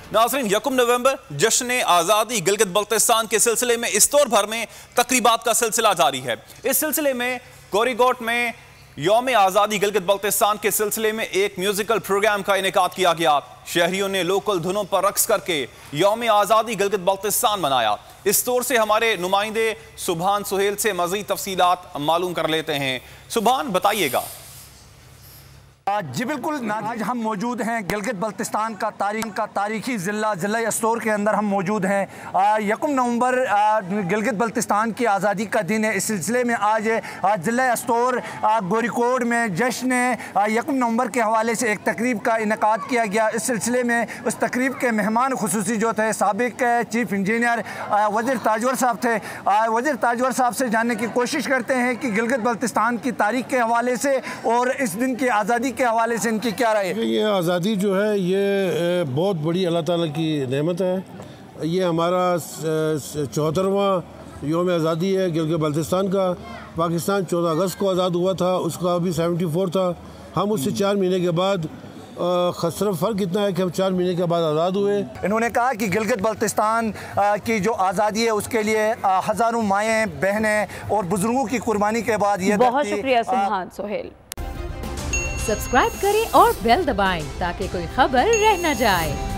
नाज़रीन, 1 नवंबर जश्न आज़ादी गिलगित बल्तिस्तान के सिलसिले में इस तौर भर में तकरीबात का सिलसिला जारी है। इस सिलसिले में कोरिकोट में यौम आज़ादी गिलगित बल्तिस्तान के सिलसिले में एक म्यूजिकल प्रोग्राम का इनेकाद किया गया। शहरियों ने लोकल धुनों पर रक्स करके यौम आज़ादी गिलगित बल्तिस्तान मनाया। इस तौर से हमारे नुमाइंदे सुभान सुहेल से मज़ीद तफसीलात मालूम कर लेते हैं। सुभान, बताइएगा। जी बिल्कुल, आज हम मौजूद हैं गिलगित बल्तिस्तान का तारीखी ज़िला एस्तोर के अंदर हम मौजूद हैं। 1 नवंबर गिलगित बल्तिस्तान की आज़ादी का दिन है। इस सिलसिले में आज ज़िला एस्तोर गोरीकोट में जश्न 1 नवंबर के हवाले से एक तकरीब का इनेकाद किया गया। इस सिलसिले में उस तकरीब के मेहमान खुसूसी जो थे साबिक चीफ इंजीनियर वज़ीर ताजवर साहब थे। वज़ीर ताजवर साहब से जानने की कोशिश करते हैं कि गिलगित बल्तिस्तान की तारीख के हवाले से और इस दिन की आज़ादी के हवाले से इनकी क्या राय है। ये आज़ादी जो है ये बहुत बड़ी अल्लाह ताला की नेमत है। ये हमारा 74वां यौम आज़ादी है गिलगित बल्तिस्तान का। पाकिस्तान 14 अगस्त को आज़ाद हुआ था, उसका अभी 74 था। हम उससे 4 महीने के बाद सिर्फ फ़र्क इतना है कि हम 4 महीने के बाद आज़ाद हुए। इन्होंने कहा कि गिलगित बल्तिस्तान की जो आज़ादी है उसके लिए हज़ारों माएँ बहनें और बुजुर्गों की कुर्बानी के बाद ये बहुत शुक्रिया सुभान सुहेल। सब्सक्राइब करें और बेल दबाएं ताकि कोई खबर रह न जाए।